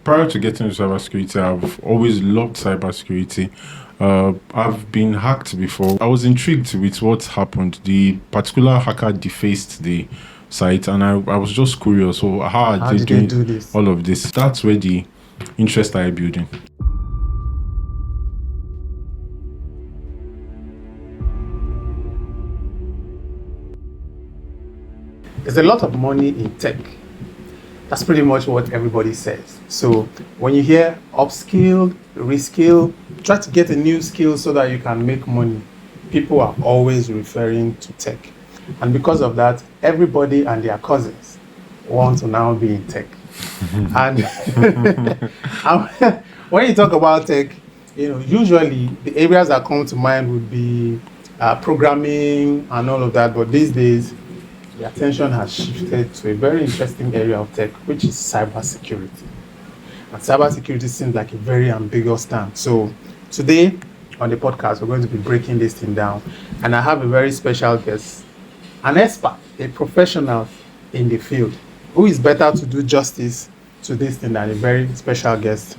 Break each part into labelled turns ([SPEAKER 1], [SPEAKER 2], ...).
[SPEAKER 1] prior to getting into cybersecurity, I've always loved cybersecurity. I've been hacked before. I was intrigued with what happened. The particular hacker defaced the site, and I was just curious. So how are they
[SPEAKER 2] did
[SPEAKER 1] doing
[SPEAKER 2] they do this?
[SPEAKER 1] all of this? That's where the interest started building.
[SPEAKER 2] There's a lot of money in tech. That's pretty much what everybody says. So when you hear upskill, reskill, try to get a new skill so that you can make money, people are always referring to tech. And because of that, everybody and their cousins want to now be in tech. And when you talk about tech, usually the areas that come to mind would be programming and all of that. But these days, the attention has shifted to a very interesting area of tech, which is cybersecurity. And cybersecurity seems like a very ambiguous term. So today on the podcast, we're going to be breaking this thing down. And I have a very special guest, an expert, a professional in the field, who is better to do justice to this thing than a very special guest.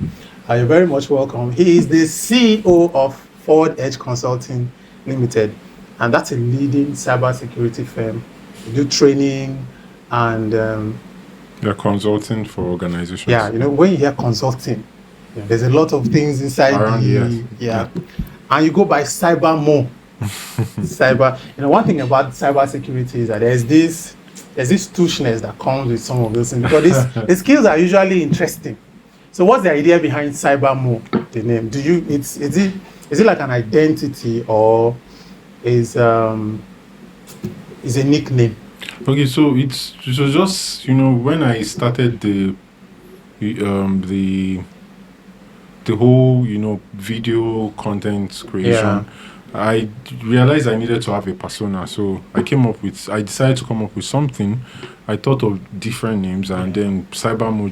[SPEAKER 2] You're very much welcome. He is the CEO of Forward Edge Consulting Limited, and that's a leading cybersecurity firm. They do training and
[SPEAKER 1] They're consulting for organizations.
[SPEAKER 2] yeah, when you hear consulting, there's a lot of things inside
[SPEAKER 1] Around
[SPEAKER 2] yeah. And you go by cyber more. Cyber, one thing about cybersecurity is that there's this touchiness that comes with some of those things, because the skills are usually interesting. So what's the idea behind cyber more, the name? Is it like an identity, or is a nickname?
[SPEAKER 1] Okay, so it was just when I started the whole video content creation, I realized I needed to have a persona. So I decided to come up with something. I thought of different names, and then CyberMo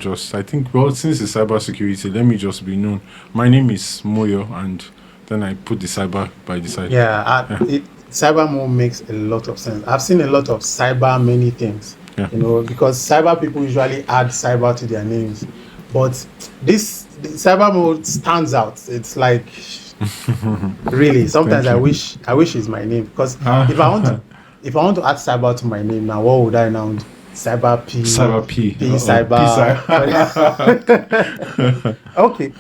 [SPEAKER 1] since it's cybersecurity, let me just be known. My name is Moyo, and then I put the cyber by the side.
[SPEAKER 2] CyberMo makes a lot of sense. I've seen a lot of cyber many things, because cyber people usually add cyber to their names. But the CyberMo stands out. It's like, really, sometimes I wish it's my name, because if I want to add cyber to my name now, what would I now do? Cyber P.
[SPEAKER 1] Cyber P.
[SPEAKER 2] Cyber. Okay.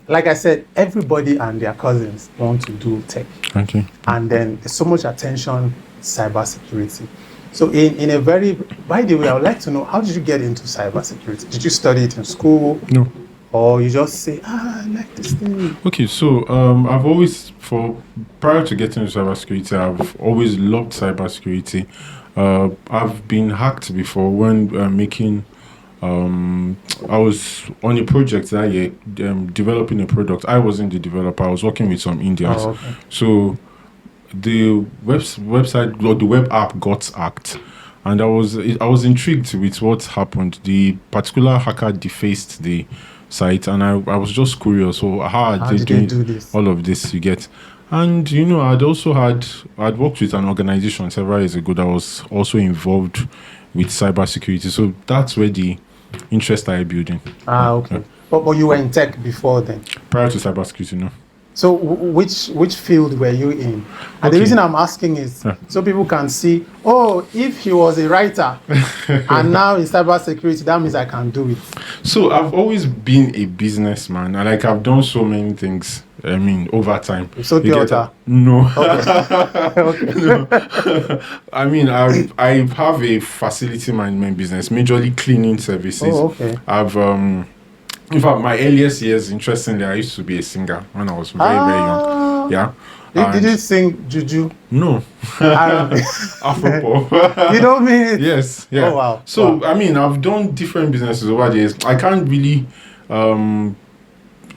[SPEAKER 2] Like I said, everybody and their cousins want to do tech.
[SPEAKER 1] Okay.
[SPEAKER 2] And then there's so much attention cybersecurity. So in a very, by the way, I would like to know, how did you get into cybersecurity? Did you study it in school?
[SPEAKER 1] No.
[SPEAKER 2] Or you just say, I like this thing?
[SPEAKER 1] Okay, so I've always, prior to getting into cybersecurity, I've always loved cybersecurity. I've been hacked before when making. I was on a project that year, developing a product. I wasn't the developer. I was working with some Indians.
[SPEAKER 2] Oh, okay.
[SPEAKER 1] So the website or the web app got hacked, and I was intrigued with what happened. The particular hacker defaced the site, and I was just curious. So how
[SPEAKER 2] did they do this?
[SPEAKER 1] All of this, you get. And I'd worked with an organization several years ago that was also involved with cybersecurity. So that's where the interest started building.
[SPEAKER 2] Okay. Yeah. But you were in tech before then? Prior to
[SPEAKER 1] cybersecurity, no.
[SPEAKER 2] So which field were you in? And the reason I'm asking is so people can see, if he was a writer and now in cybersecurity, that means I can do it.
[SPEAKER 1] So I've always been a businessman, and I've done so many things. Over time.
[SPEAKER 2] So theater?
[SPEAKER 1] No.
[SPEAKER 2] Okay. Okay.
[SPEAKER 1] No. I have a facility management business, majorly cleaning services.
[SPEAKER 2] Oh, okay.
[SPEAKER 1] In fact, my earliest years, interestingly, I used to be a singer when I was very young. Yeah.
[SPEAKER 2] Did you sing juju?
[SPEAKER 1] No. Afropop.
[SPEAKER 2] You don't mean it?
[SPEAKER 1] Yes. Yeah.
[SPEAKER 2] Oh, wow.
[SPEAKER 1] So,
[SPEAKER 2] wow.
[SPEAKER 1] I've done different businesses over the years. I can't really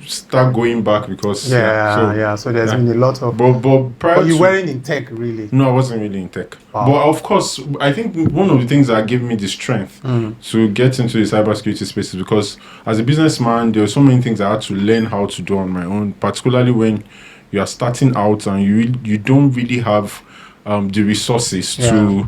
[SPEAKER 1] start going back because...
[SPEAKER 2] So there's been a lot of...
[SPEAKER 1] But
[SPEAKER 2] you weren't in tech, really?
[SPEAKER 1] No, I wasn't really in tech.
[SPEAKER 2] Wow.
[SPEAKER 1] But of course, I think one of the things that gave me the strength to get into the cybersecurity space is because as a businessman, there are so many things I had to learn how to do on my own, particularly when you are starting out and you don't really have the resources to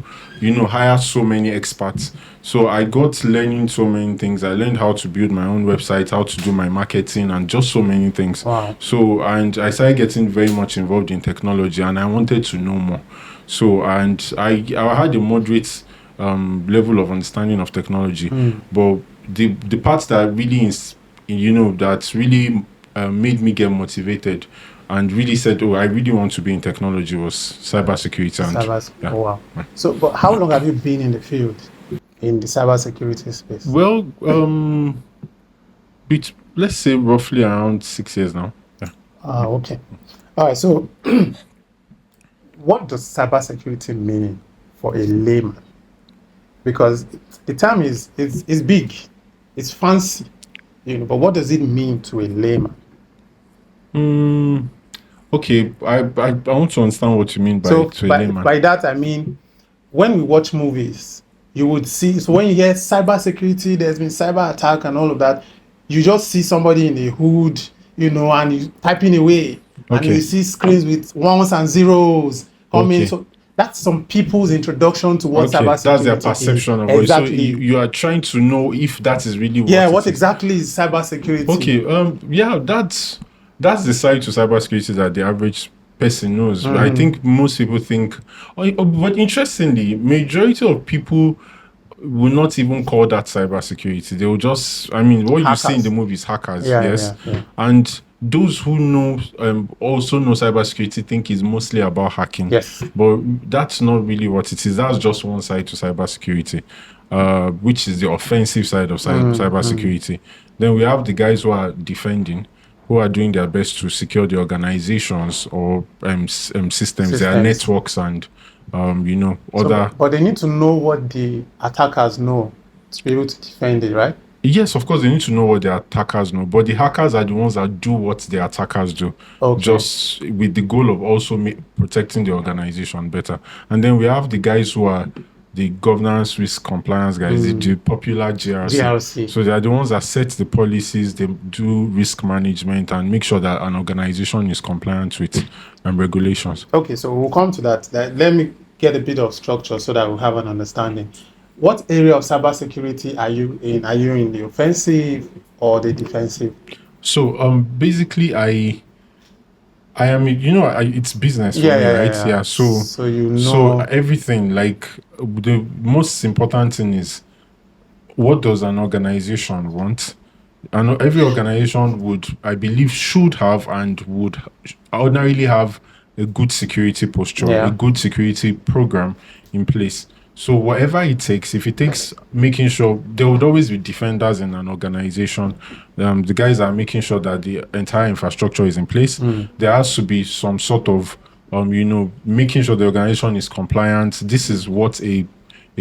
[SPEAKER 1] hire so many experts. So I got learning so many things. I learned how to build my own website, how to do my marketing, and just so many things.
[SPEAKER 2] Wow.
[SPEAKER 1] So, and I started getting very much involved in technology, and I wanted to know more. So, and I had a moderate level of understanding of technology, but the parts that really that really made me get motivated and really said, "Oh, I really want to be in technology," was cybersecurity. And yeah.
[SPEAKER 2] Oh, wow. So, but how long have you been in the field, in the cybersecurity space?
[SPEAKER 1] Well, let's say roughly around 6 years now. Yeah.
[SPEAKER 2] Okay. All right. So, what does cybersecurity mean for a layman? Because the term is big, it's fancy, but what does it mean to a layman?
[SPEAKER 1] Okay, I want to understand what you mean by to a layman.
[SPEAKER 2] By that I mean, when we watch movies, you would see. So when you hear cybersecurity, there's been cyber attack and all of that, you just see somebody in a hood, and you typing away, and you see screens with ones and zeros coming. So that's some people's introduction to what cybersecurity is.
[SPEAKER 1] That's their perception of it. So you are trying to know if that is really
[SPEAKER 2] what exactly is cybersecurity.
[SPEAKER 1] Okay, that's the side to cybersecurity that the average person knows. I think most people think, but interestingly, majority of people will not even call that cybersecurity. They will just, what hackers. You see in the movies, hackers, yes. And those who know also know cybersecurity think it's mostly about hacking.
[SPEAKER 2] Yes.
[SPEAKER 1] But that's not really what it is. That's just one side to cybersecurity, which is the offensive side of cybersecurity. Then we have the guys who are defending, who are doing their best to secure the organizations or systems, their networks and other.
[SPEAKER 2] But they need to know what the attackers know to be able to defend it, right?
[SPEAKER 1] Yes, of course, they need to know what the attackers know, but the hackers are the ones that do what the attackers do, just with the goal of also protecting the organization better. And then we have the guys who are the governance risk compliance guys, the popular GRC. So they are the ones that set the policies, they do risk management and make sure that an organization is compliant with regulations.
[SPEAKER 2] Okay, so we'll come to that. Let me get a bit of structure so that we'll have an understanding. What area of cybersecurity are you in? Are you in the offensive or the defensive?
[SPEAKER 1] So basically I am, it's business for me, right? Yeah. So everything, like the most important thing is, what does an organization want? And every organization would, I believe, should have and would ordinarily have a good security posture, a good security program in place. So whatever it takes, if it takes making sure, there would always be defenders in an organization. The guys are making sure that the entire infrastructure is in place. There has to be some sort of, making sure the organization is compliant. This is what a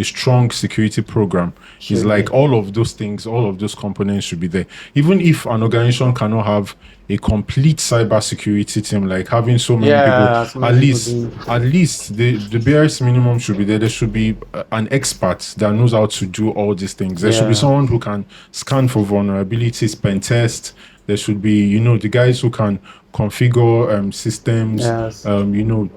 [SPEAKER 1] strong security program is like. All of those things, all of those components should be there. Even if an organization cannot have a complete cybersecurity team, like having so many people, at least the barest minimum should be there. There should be an expert that knows how to do all these things. There should be someone who can scan for vulnerabilities, pen test. There should be, the guys who can configure systems,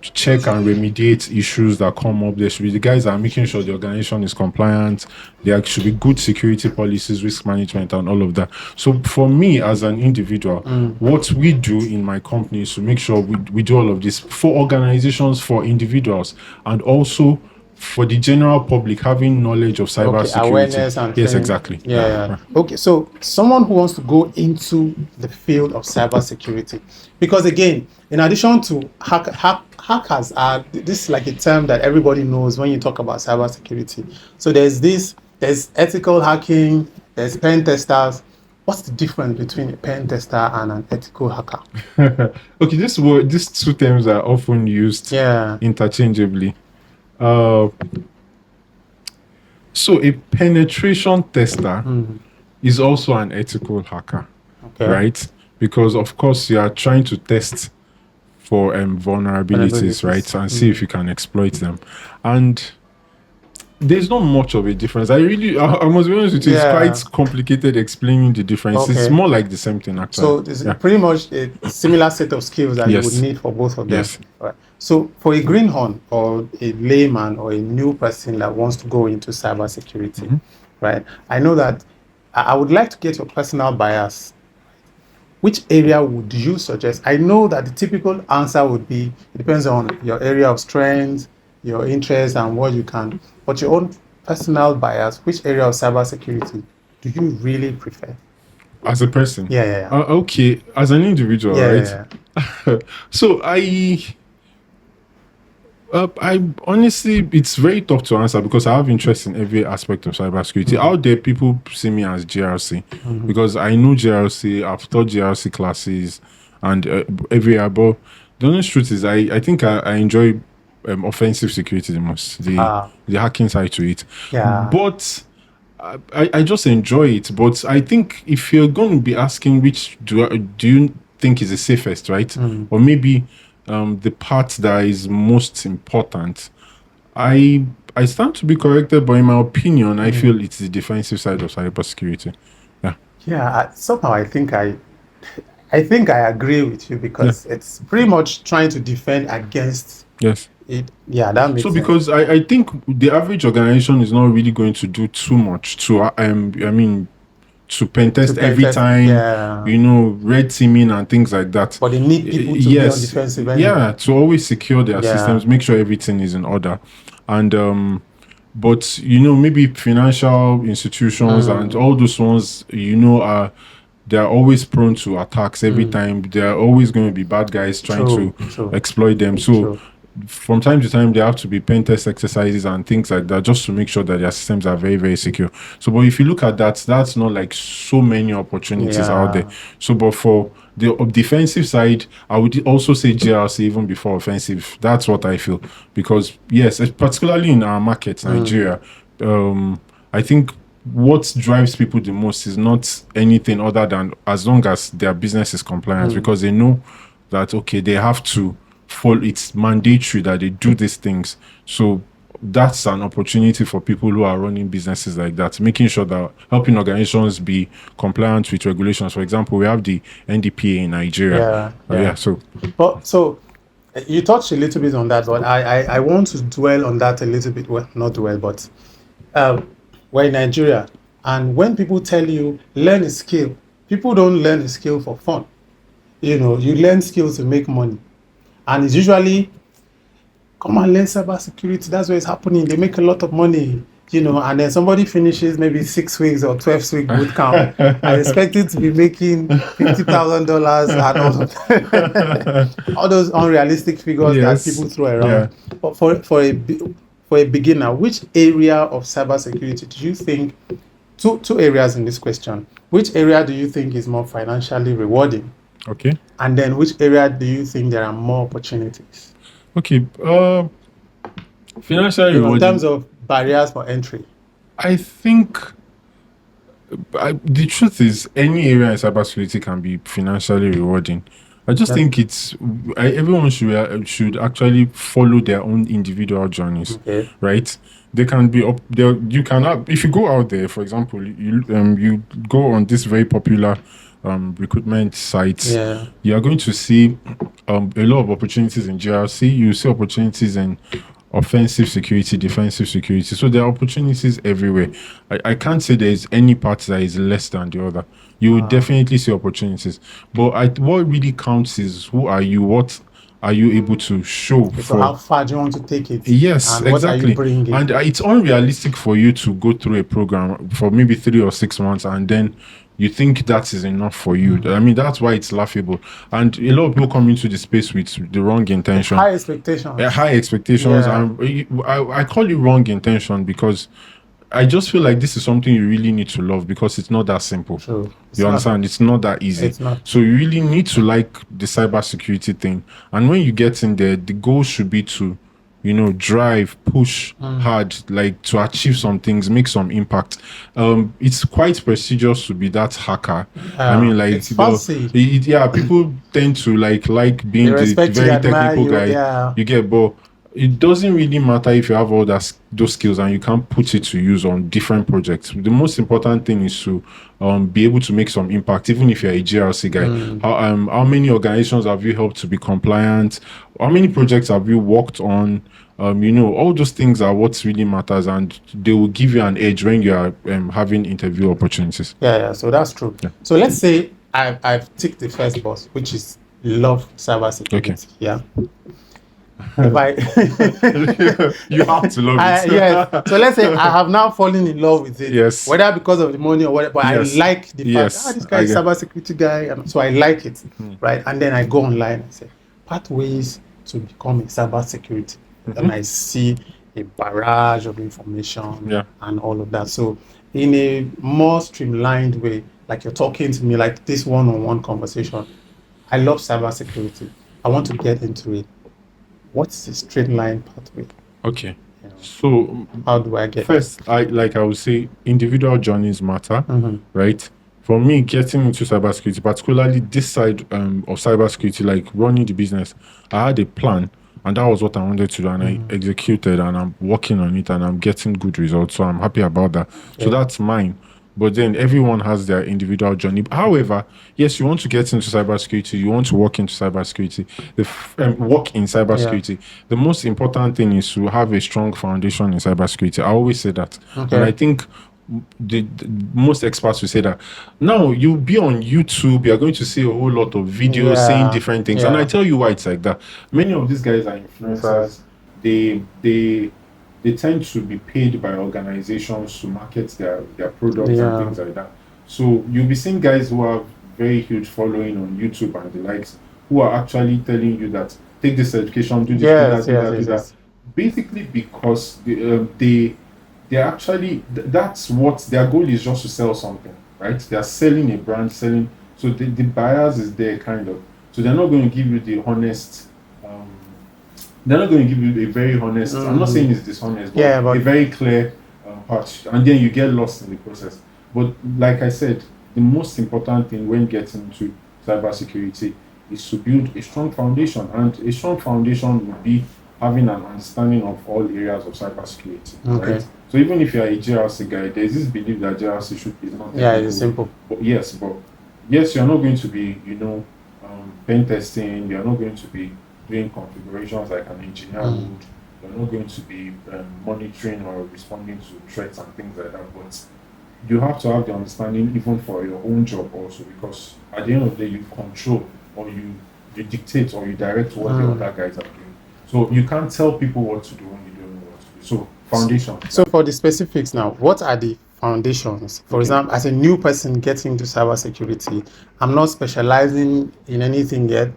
[SPEAKER 1] check and remediate issues that come up. There should be the guys that are making sure the organization is compliant. There should be good security policies, risk management, and all of that. So for me as an individual, what we do in my company is to make sure we do all of this for organizations, for individuals, and also for the general public, having knowledge of cybersecurity.
[SPEAKER 2] Awareness and
[SPEAKER 1] yes, exactly.
[SPEAKER 2] Okay, so someone who wants to go into the field of cybersecurity, because again, in addition to hackers are, this is like a term that everybody knows when you talk about cybersecurity. So there's ethical hacking, there's pen testers. What's the difference between a pen tester and an ethical hacker?
[SPEAKER 1] Okay, these two terms are often used interchangeably. So a penetration tester is also an ethical hacker, right? Because of course you are trying to test for vulnerabilities, right, and see if you can exploit them. And there's not much of a difference. I must be honest with you, it's quite complicated explaining the difference. It's more like the same thing actually.
[SPEAKER 2] So it's pretty much a similar set of skills that you would need for both of them.
[SPEAKER 1] Yes.
[SPEAKER 2] Right. So for a greenhorn or a layman or a new person that wants to go into cybersecurity, right? I know that I would like to get your personal bias. Which area would you suggest? I know that the typical answer would be it depends on your area of strength, your interest, and what you can. But your own personal bias, which area of cybersecurity do you really prefer?
[SPEAKER 1] As a person.
[SPEAKER 2] Yeah, yeah, yeah.
[SPEAKER 1] Okay, as an individual,
[SPEAKER 2] Yeah,
[SPEAKER 1] right?
[SPEAKER 2] yeah, yeah.
[SPEAKER 1] So I honestly, it's very tough to answer because I have interest in every aspect of cybersecurity. Out there, people see me as JRC because I know JRC. I've taught JRC classes and every year. But the honest truth is, I think I enjoy offensive security the most, the hacking side to it.
[SPEAKER 2] Yeah.
[SPEAKER 1] But I just enjoy it. But I think if you're going to be asking which do you think is the safest, right? Or maybe the part that is most important, I stand to be corrected, but in my opinion, I feel it's the defensive side of cybersecurity. Yeah.
[SPEAKER 2] Yeah. Somehow I think I agree with you because it's pretty much trying to defend against
[SPEAKER 1] Yes.
[SPEAKER 2] it. Yeah, that makes
[SPEAKER 1] So
[SPEAKER 2] sense.
[SPEAKER 1] because I think the average organization is not really going to do too much to to pen test every time, red teaming and things like that.
[SPEAKER 2] But they need people to be on defensive anyway.
[SPEAKER 1] Yeah, to always secure their systems, make sure everything is in order. And but maybe financial institutions and all those ones, they're always prone to attacks every time. There are always going to be bad guys trying to exploit them. So from time to time, there have to be pen test exercises and things like that just to make sure that their systems are very, very secure. So, but if you look at that, that's not like so many opportunities out there. So, but for the defensive side, I would also say JRC even before offensive. That's what I feel. Because, yes, particularly in our market, Nigeria, I think what drives people the most is not anything other than as long as their business is compliant, because they know that, okay, they have to follow, it's mandatory that they do these things. So that's an opportunity for people who are running businesses like that, making sure that helping organizations be compliant with regulations. For example, we have the NDPA in Nigeria.
[SPEAKER 2] So you touched a little bit on that, but I want to dwell on that a little bit. Well, not dwell, but we're in Nigeria, and when people tell you learn a skill, people don't learn a skill for fun. You learn skills to make money, and it's usually come and learn cybersecurity. That's what is happening. They make a lot of money, and then somebody finishes maybe 6 weeks or 12-week boot camp. I expect it to be making $50,000 and all of that. All those unrealistic figures that people throw around. But for a beginner, which area of cybersecurity do you think? Two areas in this question. Which area do you think is more financially rewarding?
[SPEAKER 1] Okay.
[SPEAKER 2] And then which area do you think there are more opportunities?
[SPEAKER 1] Okay. Financially rewarding.
[SPEAKER 2] In terms of barriers for entry.
[SPEAKER 1] I think the truth is any area in cybersecurity can be financially rewarding. I just think everyone should actually follow their own individual journeys, right? They can be up there. You can if you go out there, for example, you go on this very popular recruitment sites. You are going to see a lot of opportunities in GRC. You see opportunities in offensive security, defensive security. So there are opportunities everywhere. I can't say there is any part that is less than the other. You will definitely see opportunities. But what really counts is who are you? What are you able to show?
[SPEAKER 2] So how far do you want to take it?
[SPEAKER 1] Yes,
[SPEAKER 2] and
[SPEAKER 1] exactly.
[SPEAKER 2] What are you bringing?
[SPEAKER 1] And it's unrealistic for you to go through a program for maybe 3 or 6 months and then you think that is enough for you. I mean, that's why it's laughable. And a lot of people come into the space with the wrong intention.
[SPEAKER 2] High expectations.
[SPEAKER 1] High expectations. And I call it wrong intention because I just feel like this is something you really need to love because it's not that simple. You understand? It's not that easy. So you really need to like the cybersecurity thing. And when you get in there, the goal should be to drive, push hard, like to achieve some things, make some impact. It's quite prestigious to be that hacker. I mean, like,
[SPEAKER 2] it's fancy.
[SPEAKER 1] People tend to like being the very technical guy. You get, but it doesn't really matter if you have all those skills and you can't put it to use on different projects. The most important thing is to be able to make some impact, even if you're a GRC guy. How many organizations have you helped to be compliant? How many projects have you worked on? All those things are what really matters, and they will give you an edge when you are having interview opportunities.
[SPEAKER 2] Yeah, so that's true.
[SPEAKER 1] Yeah.
[SPEAKER 2] So let's say I've ticked the first box, which is love cybersecurity.
[SPEAKER 1] Okay.
[SPEAKER 2] Yeah. If I
[SPEAKER 1] You have to love it.
[SPEAKER 2] yes. So let's say I have now fallen in love with it.
[SPEAKER 1] Yes.
[SPEAKER 2] Whether because of the money or whatever, but
[SPEAKER 1] Yes.
[SPEAKER 2] I like the fact
[SPEAKER 1] Yes,
[SPEAKER 2] this guy is
[SPEAKER 1] I get-
[SPEAKER 2] cybersecurity guy, and so I like it, right? And then I go online and say pathways to become a cybersecurity, and I see a barrage of information
[SPEAKER 1] Yeah.
[SPEAKER 2] and all of that. So in a more streamlined way, like you're talking to me, like this one-on-one conversation, I love cybersecurity. I want to get into it. What's the straight line pathway?
[SPEAKER 1] Okay.
[SPEAKER 2] You know,
[SPEAKER 1] So
[SPEAKER 2] how do I get
[SPEAKER 1] first, I would say individual journeys matter,
[SPEAKER 2] Mhm.
[SPEAKER 1] right? For me, getting into cybersecurity, particularly this side of cybersecurity, like running the business, I had a plan, and that was what I wanted to do, and I executed, and I'm working on it, and I'm getting good results. So I'm happy about that. So that's mine. But then everyone has their individual journey. However, yes, you want to get into cybersecurity, you want to work into cybersecurity, work in cybersecurity. The most important thing is to have a strong foundation in cybersecurity. I always say that,
[SPEAKER 2] Okay.
[SPEAKER 1] and I think the most experts will say that. Now you'll be on YouTube, you're going to see a whole lot of videos saying different things, and I tell you why it's like that. Many of these guys are influencers. They tend to be paid by organizations to market their products and things like that. So you'll be seeing guys who have very huge following on YouTube and the likes, who are actually telling you that take this education, do this, do that. Basically, because they actually that's what their goal is, just to sell something, right? They are selling a brand, selling. So the buyers is there, kind of. So they're not going to give you the honest. They're not going to give you a very honest. I'm not saying it's dishonest, but a very clear patch, and then you get lost in the process. But like I said, the most important thing when getting into cybersecurity is to build a strong foundation, and a strong foundation would be having an understanding of all areas of cybersecurity. Right? So even if you're a GRC guy, there's this belief that GRC is not.
[SPEAKER 2] It's simple.
[SPEAKER 1] But yes, you're not going to be, pen testing. You're not going to be doing configurations like an engineer would. You're not going to be monitoring or responding to threats and things like that. But you have to have the understanding even for your own job also, because at the end of the day, you control, or you dictate, or you direct what the other guys are doing. So you can't tell people what to do when you don't know what to do. So foundation.
[SPEAKER 2] So for the specifics now, what are the foundations? For example, as a new person getting into cybersecurity, I'm not specializing in anything yet.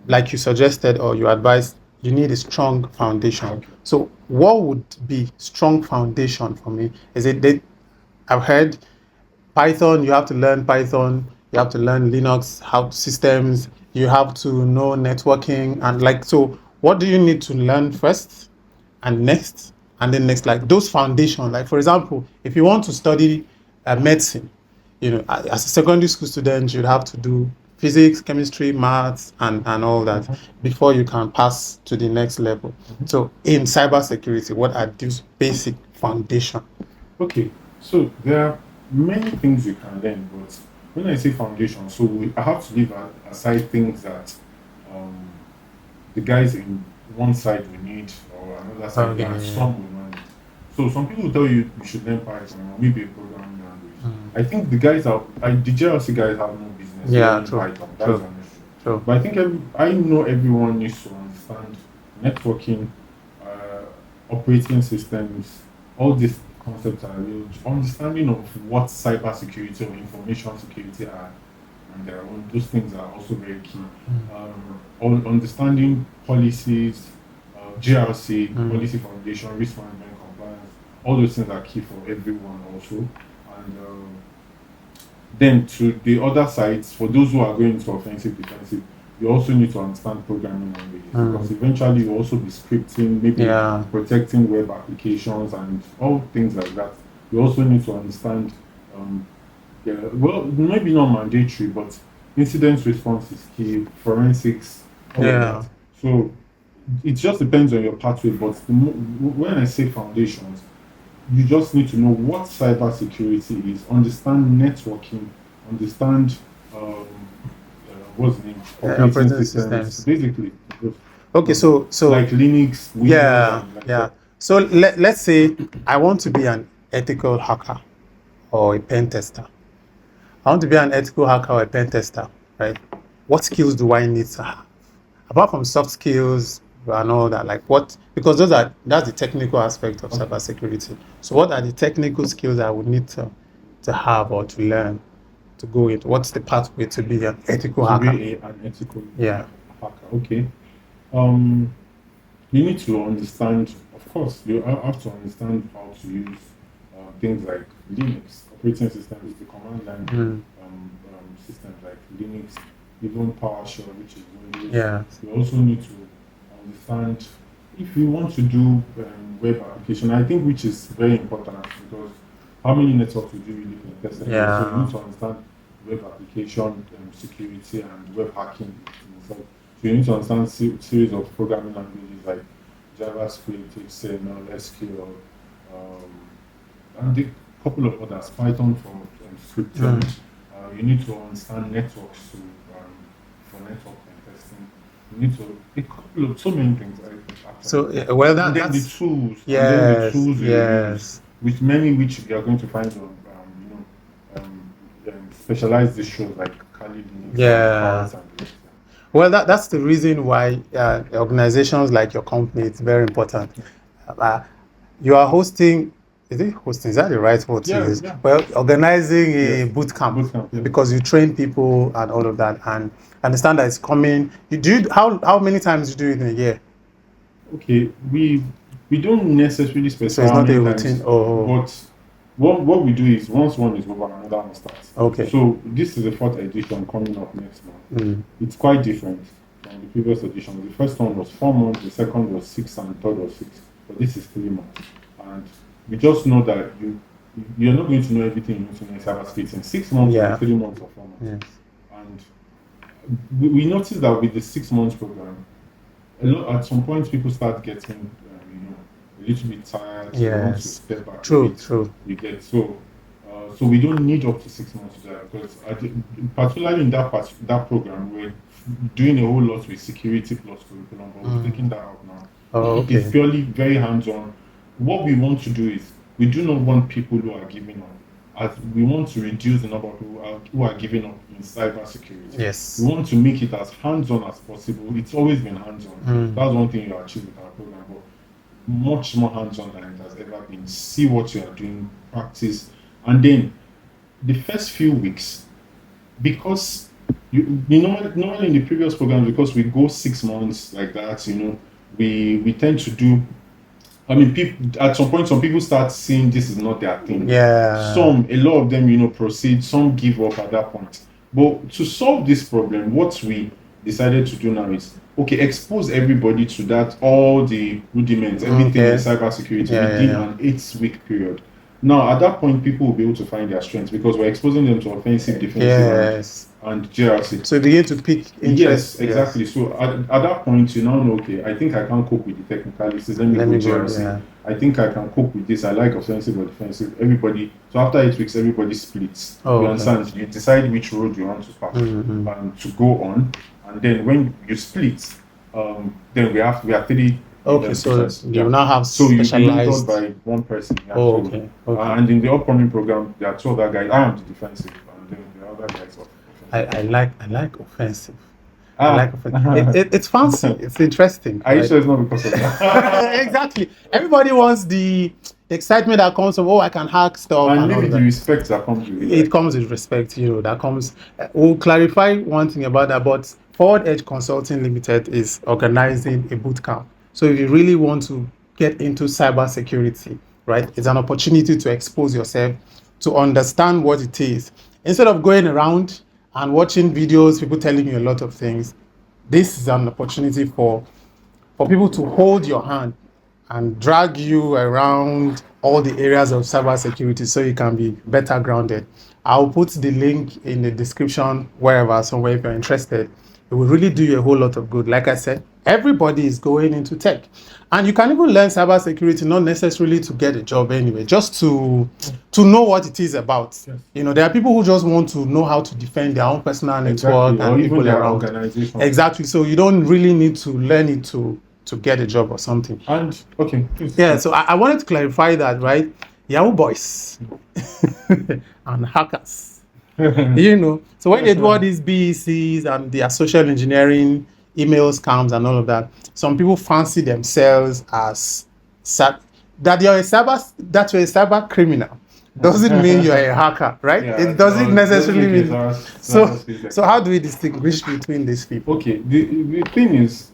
[SPEAKER 2] Like you suggested or you advised, you need a strong foundation. So what would be strong foundation for me? Is it that I've heard Python, you have to learn Python, you have to learn Linux, how systems, you have to know networking, and so what do you need to learn first and next? And then next, like those foundations, like for example, if you want to study medicine, as a secondary school student, you'd have to do physics, chemistry, maths, and all that before you can pass to the next level. So in cybersecurity, what are these basic foundation?
[SPEAKER 1] Okay, so there are many things you can learn, but when I say foundation, so I have to leave aside things that the guys in one side will need, or another side, and some will not need. So some people will tell you should learn Python, or maybe a programming language. I think the GRC guys have no business learning Python. That's an issue. But I think I know everyone needs to understand networking, operating systems, all these concepts are real. Understanding of what cybersecurity or information security are, and their own, those things are also very key. Understanding policies, GRC, policy foundation, risk management, compliance, all those things are key for everyone also. And then to the other sides, for those who are going into offensive, defensive, you also need to understand programming languages, because eventually you also be scripting, maybe protecting web applications and all things like that. You also need to understand, maybe not mandatory, but incident response is key, forensics, all of that. So it just depends on your pathway. But when I say foundations, you just need to know what cybersecurity is, understand networking, understand what's the name, operating
[SPEAKER 2] Operating
[SPEAKER 1] systems,
[SPEAKER 2] systems.
[SPEAKER 1] basically.
[SPEAKER 2] Okay, so
[SPEAKER 1] Like Linux, Windows,
[SPEAKER 2] yeah,
[SPEAKER 1] and like
[SPEAKER 2] yeah.
[SPEAKER 1] that.
[SPEAKER 2] So let's say I want to be an ethical hacker or a pen tester. I want to be an ethical hacker or a pen tester, right? What skills do I need to have? Apart from soft skills and all that, like what, because that's the technical aspect of cybersecurity. So what are the technical skills I would need to have or to learn to go into? What's the pathway to be an ethical
[SPEAKER 1] To
[SPEAKER 2] hacker?
[SPEAKER 1] be an ethical
[SPEAKER 2] Yeah.
[SPEAKER 1] hacker. Okay. Um, you need to understand, of course, you have to understand how to use things like Linux, operating systems, the command line systems like Linux, even PowerShell, which is Windows.
[SPEAKER 2] Yeah.
[SPEAKER 1] You also need to understand if you want to do web application, I think, which is very important because how many networks would you really test anyway? So you
[SPEAKER 2] Yeah.
[SPEAKER 1] need to understand web application security and web hacking itself. So you need to understand series of programming languages like JavaScript, HTML, SQL, and a couple of others, Python for scripting. You need to understand networks for network and testing. You need to a couple of so many things. Actually.
[SPEAKER 2] So well,
[SPEAKER 1] And then the
[SPEAKER 2] that's
[SPEAKER 1] tools,
[SPEAKER 2] yes,
[SPEAKER 1] you use,
[SPEAKER 2] yes.
[SPEAKER 1] which you are going to find on, specialized shows like Kali Linux and
[SPEAKER 2] Yeah.
[SPEAKER 1] Powers and the rest.
[SPEAKER 2] Well, that's the reason why organizations like your company, it's very important. Uh, you are hosting, is it hosting? Is that the right word to
[SPEAKER 1] Yeah,
[SPEAKER 2] use?
[SPEAKER 1] yeah.
[SPEAKER 2] Well, organizing a
[SPEAKER 1] Yes.
[SPEAKER 2] boot camp
[SPEAKER 1] Bootcamp, yeah.
[SPEAKER 2] because you train people and all of that, and understand that it's coming. You do how many times you do it in a year?
[SPEAKER 1] Okay, we don't necessarily
[SPEAKER 2] So
[SPEAKER 1] specify
[SPEAKER 2] it's
[SPEAKER 1] how
[SPEAKER 2] not a
[SPEAKER 1] many
[SPEAKER 2] routine.
[SPEAKER 1] times,
[SPEAKER 2] Oh,
[SPEAKER 1] but what we do is once one is over, another one starts.
[SPEAKER 2] okay.
[SPEAKER 1] So this is the fourth edition coming up next month. It's quite different from the previous edition. The first one was 4 months, the second was 6, and the third was 6. But this is 3 months, and we just know that you're not going to know everything you need to know in cybersecurity in 6 months,
[SPEAKER 2] Yeah.
[SPEAKER 1] or 3 months, or 4 months.
[SPEAKER 2] Yes.
[SPEAKER 1] And we noticed that with the 6 months program, at some point people start getting a little bit tired. They want to
[SPEAKER 2] Yes.
[SPEAKER 1] step back a
[SPEAKER 2] True.
[SPEAKER 1] bit.
[SPEAKER 2] True.
[SPEAKER 1] You get so we don't need up to 6 months to that because particularly in that program we're doing a whole lot with security plus curriculum, but we're taking that out now.
[SPEAKER 2] Oh,
[SPEAKER 1] It's
[SPEAKER 2] okay.
[SPEAKER 1] purely very hands-on. What we want to do is we do not want people who are giving up. As we want to reduce the number of people who are giving up in cybersecurity.
[SPEAKER 2] Yes.
[SPEAKER 1] We want to make it as hands-on as possible. It's always been hands-on. That's one thing you achieve with our program, but much more hands-on than it has ever been. See what you are doing, practice, and then the first few weeks, because normally in the previous programs, because we go 6 months like that, we tend to do. I mean, at some point, some people start seeing this is not their thing.
[SPEAKER 2] Yeah.
[SPEAKER 1] A lot of them, proceed. Some give up at that point. But to solve this problem, what we decided to do now is expose everybody to that, all the rudiments, everything in cybersecurity within an 8-week period. Now, at that point, people will be able to find their strengths because we're exposing them to offensive, defensive, and GRC.
[SPEAKER 2] So they begin to pick interest.
[SPEAKER 1] Yes, exactly. Yes. So at that point, you now know, I think I can cope with the technicalities. Let me go GRC. Yeah. I think I can cope with this. I like offensive or defensive. Everybody. So after 8 weeks, everybody splits. You understand? You decide which road you want to pass to go on, and then when you split, then we are 3.
[SPEAKER 2] Okay, so you now have
[SPEAKER 1] so you
[SPEAKER 2] specialized
[SPEAKER 1] by one person. Yeah,
[SPEAKER 2] okay.
[SPEAKER 1] And in the upcoming program, there are 2 other guys. I am the defensive, and then the other guys are.
[SPEAKER 2] I like offensive. I like offensive. It's fancy. It's interesting.
[SPEAKER 1] Are you sure it's not because of that?
[SPEAKER 2] Exactly. Everybody wants the excitement that comes from I can hack stuff
[SPEAKER 1] and maybe the respect that comes with it.
[SPEAKER 2] It comes with respect, that comes. We'll clarify one thing about that, but Forward Edge Consulting Limited is organizing a boot camp. So if you really want to get into cybersecurity, right, it's an opportunity to expose yourself, to understand what it is. Instead of going around and watching videos, people telling you a lot of things, this is an opportunity for people to hold your hand and drag you around all the areas of cybersecurity so you can be better grounded. I'll put the link in the description wherever, somewhere if you're interested. It will really do you a whole lot of good. Like I said, everybody is going into tech. And you can even learn cybersecurity, not necessarily to get a job anyway, just to know what it is about.
[SPEAKER 1] Yes.
[SPEAKER 2] You know, there are people who just want to know how to defend their own personal network
[SPEAKER 1] Exactly. Or
[SPEAKER 2] and
[SPEAKER 1] even
[SPEAKER 2] people
[SPEAKER 1] their
[SPEAKER 2] around.
[SPEAKER 1] organization.
[SPEAKER 2] Exactly. So you don't really need to learn it to get a job or something.
[SPEAKER 1] And okay, please.
[SPEAKER 2] Yeah, so I wanted to clarify that, right? Yahoo boys and hackers, you know. So when they do all these BECs and their social engineering, email scams and all of that, some people fancy themselves as that you're a cyber criminal. Doesn't mean you're a hacker, right?
[SPEAKER 1] Yeah,
[SPEAKER 2] it doesn't necessarily mean. So
[SPEAKER 1] so
[SPEAKER 2] how do we distinguish between these people?
[SPEAKER 1] Okay, the thing is,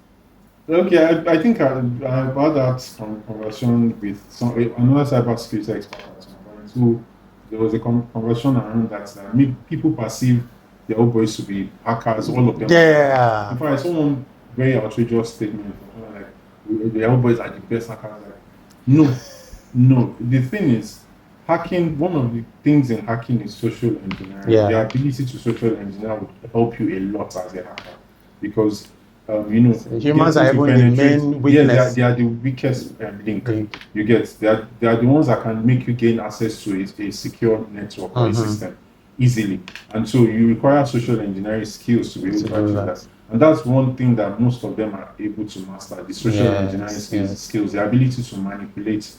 [SPEAKER 1] okay, I think I've had that conversation with another cybersecurity expert at some point. So there was a conversation around that people perceive the old boys to be hackers, all of them.
[SPEAKER 2] Yeah.
[SPEAKER 1] In fact, I saw one very outrageous statement like the old boys are the best hackers. Like, no. The thing is, hacking, one of the things in hacking is social engineering.
[SPEAKER 2] Yeah.
[SPEAKER 1] The ability to social engineer will help you a lot as a hacker because you know,
[SPEAKER 2] humans are even the main weakness.
[SPEAKER 1] Yeah, they are the weakest link. You get they are the ones that can make you gain access to a secure network or a system easily, and so you require social engineering skills to be able to achieve that. And that's one thing that most of them are able to master: the social engineering skills, the ability to manipulate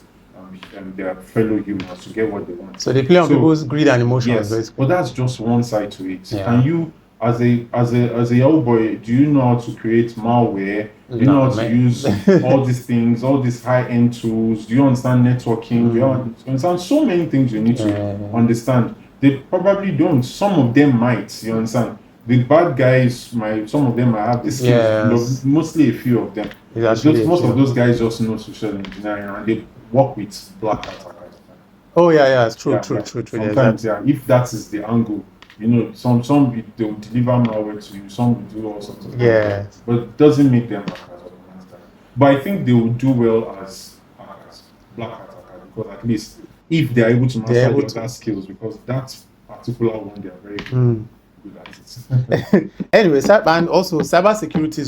[SPEAKER 1] their fellow humans to get what they want.
[SPEAKER 2] So they play on people's greed and emotions.
[SPEAKER 1] Yes, but that's just one side to it.
[SPEAKER 2] Yeah.
[SPEAKER 1] Can you, as a old boy, do you know how to create malware? Do you know how to use all these things, all these high-end tools? Do you understand networking? Do you understand so many things you need to understand? They probably don't. Some of them might. You understand? The bad guys might. Some of them might have the skills. Mostly a few of them. Most of those guys just know social engineering and they work with black hat hackers.
[SPEAKER 2] Oh yeah, it's true.
[SPEAKER 1] Sometimes, if that is the angle, you know, some they will deliver malware to you, some will do all sorts of things. But it doesn't make them hackers. But I think they will do well as hackers, black hat hackers, because at least if they are able to master the other skills, because that particular one they are very good at it.
[SPEAKER 2] Anyway, and also cybersecurity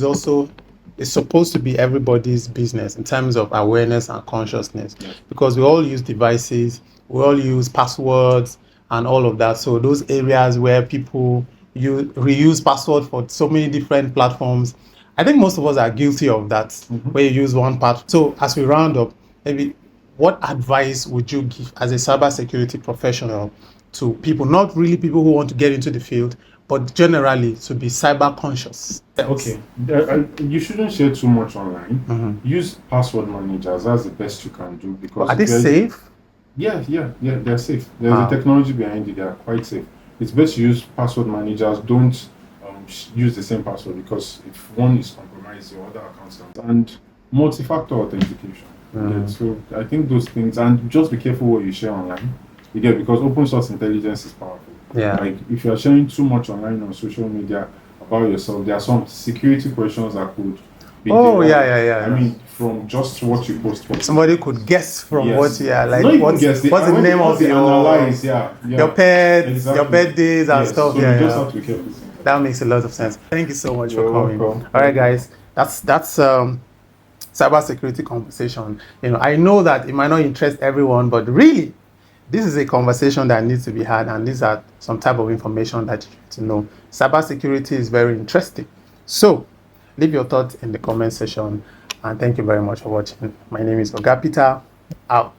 [SPEAKER 2] is supposed to be everybody's business in terms of awareness and consciousness, because we all use devices, we all use passwords and all of that. So those areas where people reuse password for so many different platforms, I think most of us are guilty of that, where you use one part. So as we round up, maybe what advice would you give as a cybersecurity professional to people, not really people who want to get into the field, but generally to be cyber conscious?
[SPEAKER 1] Okay, you shouldn't share too much online. Use password managers. That's the best you can do, because
[SPEAKER 2] are they safe?
[SPEAKER 1] Yeah, they're safe. There's a technology behind it. They are quite safe. It's best to use password managers. Don't use the same password, because if one is compromised, your other accounts are. And multi-factor authentication. So I think those things, and just be careful what you share online. Because open source intelligence is powerful. Like if you are sharing too much online on social media about yourself, there are some security questions that could be I mean, from just what you post.
[SPEAKER 2] Somebody could guess from what what's the name of your pets, your birthdays and stuff.
[SPEAKER 1] So you just have to be careful.
[SPEAKER 2] That makes a lot of sense. Thank you so much for coming. All right, guys, that's cybersecurity conversation. You know, I know that it might not interest everyone, but really, this is a conversation that needs to be had, and these are some type of information that you need to know. Cybersecurity is very interesting. So, leave your thoughts in the comment section, and thank you very much for watching. My name is Oga Peter, out.